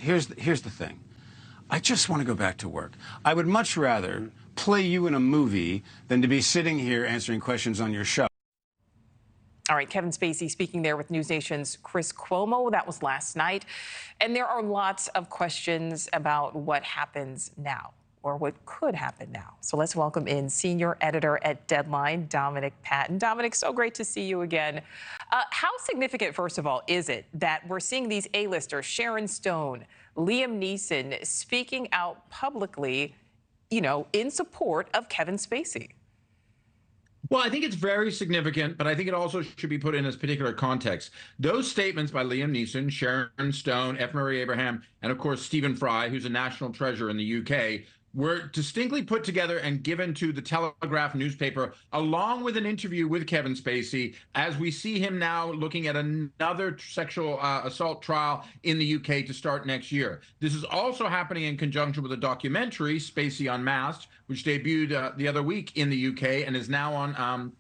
here's the thing. I just want to go back to work. I would much rather play you in a movie than to be sitting here answering questions on your show. All right, Kevin Spacey speaking there with NewsNation's Chris Cuomo. That was last night. And there are lots of questions about what happens now, or what could happen now. So let's welcome in Senior Editor at Deadline, Dominic Patten. Dominic, so great to see you again. How significant, first of all, is it that we're seeing these A-listers, Sharon Stone, Liam Neeson, speaking out publicly, you know, in support of Kevin Spacey? Well, I think it's very significant, but I think it also should be put in this particular context. Those statements by Liam Neeson, Sharon Stone, F. Murray Abraham, and of course, Stephen Fry, who's a national treasure in the UK, were distinctly put together and given to the Telegraph newspaper, along with an interview with Kevin Spacey, as we see him now looking at another sexual assault trial in the UK to start next year. This is also happening in conjunction with a documentary, Spacey Unmasked, which debuted the other week in the UK and is now on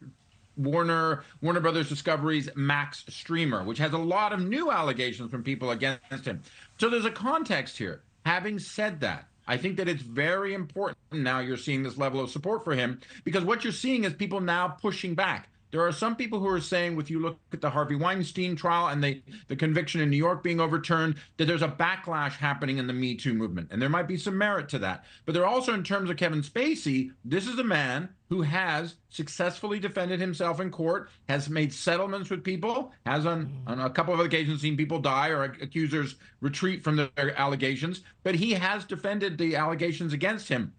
Warner Brothers Discovery's Max streamer, which has a lot of new allegations from people against him. So there's a context here. Having said that, I think that it's very important now you're seeing this level of support for him, because what you're seeing is people now pushing back. There are some people who are saying, if you look at the Harvey Weinstein trial and the conviction in New York being overturned, that there's a backlash happening in the Me Too movement. And there might be some merit to that. But there also, in terms of Kevin Spacey, this is a man who has successfully defended himself in court, has made settlements with people, has on a couple of occasions seen people die or accusers retreat from their allegations, but he has defended the allegations against him.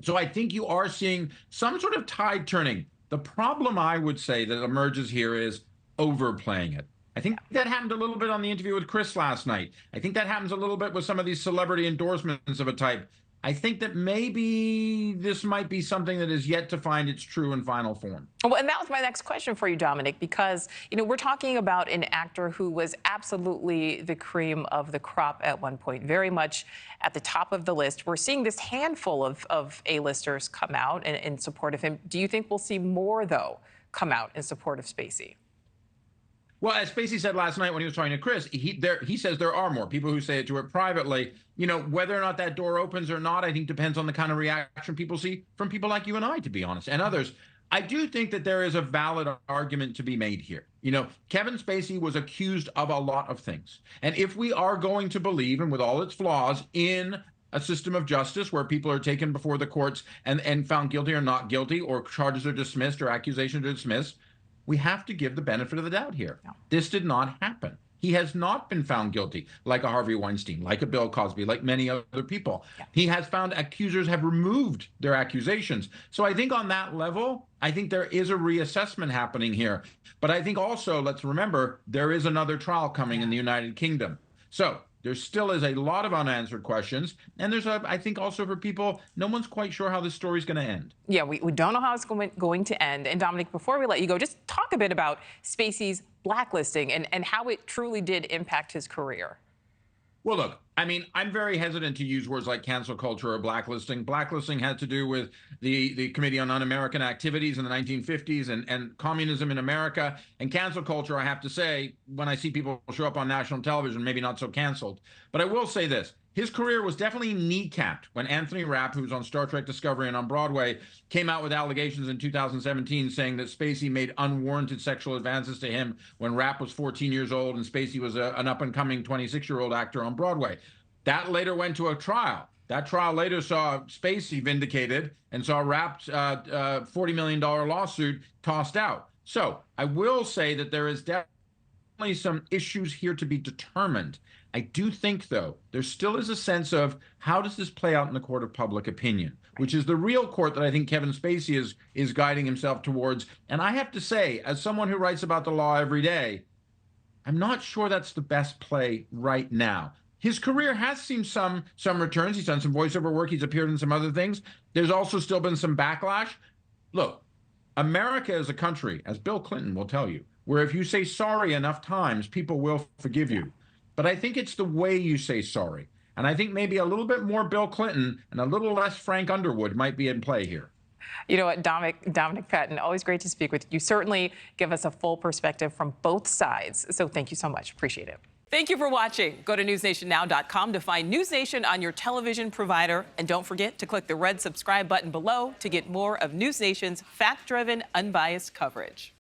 So I think you are seeing some sort of tide turning. The problem, I would say, that emerges here is overplaying it. I think that happened a little bit on the interview with Chris last night. I think that happens a little bit with some of these celebrity endorsements of a type. I think that maybe this might be something that is yet to find its true and final form. Well, and that was my next question for you, Dominic, because, you know, we're talking about an actor who was absolutely the cream of the crop at one point, very much at the top of the list. We're seeing this handful of A-listers come out in support of him. Do you think we'll see more, though, come out in support of Spacey? Well, as Spacey said last night when he was talking to Chris, he says there are more people who say it to it privately. You know, whether or not that door opens or not, I think depends on the kind of reaction people see from people like you and I, to be honest, and others. I do think that there is a valid argument to be made here. You know, Kevin Spacey was accused of a lot of things. And if we are going to believe, and with all its flaws, in a system of justice where people are taken before the courts and found guilty or not guilty, or charges are dismissed or accusations are dismissed, we have to give the benefit of the doubt here. No. This did not happen. He has not been found guilty like a Harvey Weinstein, like a Bill Cosby, like many other people. Yeah. He has found accusers have removed their accusations. So I think on that level, I think there is a reassessment happening here. But I think also, let's remember, there is another trial coming in the United Kingdom. So there still is a lot of unanswered questions. And there's, I think, also for people, no one's quite sure how this story's going to end. Yeah, we don't know how it's going to end. And Dominic, before we let you go, just talk a bit about Spacey's blacklisting and how it truly did impact his career. Well, look, I mean, I'm very hesitant to use words like cancel culture or blacklisting. Blacklisting had to do with the Committee on Un-American Activities in the 1950s and communism in America. And cancel culture, I have to say, when I see people show up on national television, maybe not so canceled. But I will say this. His career was definitely kneecapped when Anthony Rapp, who's on Star Trek Discovery and on Broadway, came out with allegations in 2017 saying that Spacey made unwarranted sexual advances to him when Rapp was 14 years old and Spacey was an up-and-coming 26-year-old actor on Broadway. That later went to a trial. That trial later saw Spacey vindicated and saw Rapp's $40 million lawsuit tossed out. So I will say that there is definitely some issues here to be determined. I do think, though, there still is a sense of how does this play out in the court of public opinion, which is the real court that I think Kevin Spacey is guiding himself towards. And I have to say, as someone who writes about the law every day, I'm not sure that's the best play right now. His career has seen some returns. He's done some voiceover work. He's appeared in some other things. There's also still been some backlash. Look, America is a country, as Bill Clinton will tell you, where if you say sorry enough times, people will forgive you. But I think it's the way you say sorry. And I think maybe a little bit more Bill Clinton and a little less Frank Underwood might be in play here. You know what, Dominic Patten, always great to speak with you. You certainly give us a full perspective from both sides. So thank you so much. Appreciate it. Thank you for watching. Go to newsnationnow.com to find News Nation on your television provider. And don't forget to click the red subscribe button below to get more of News Nation's fact-driven, unbiased coverage.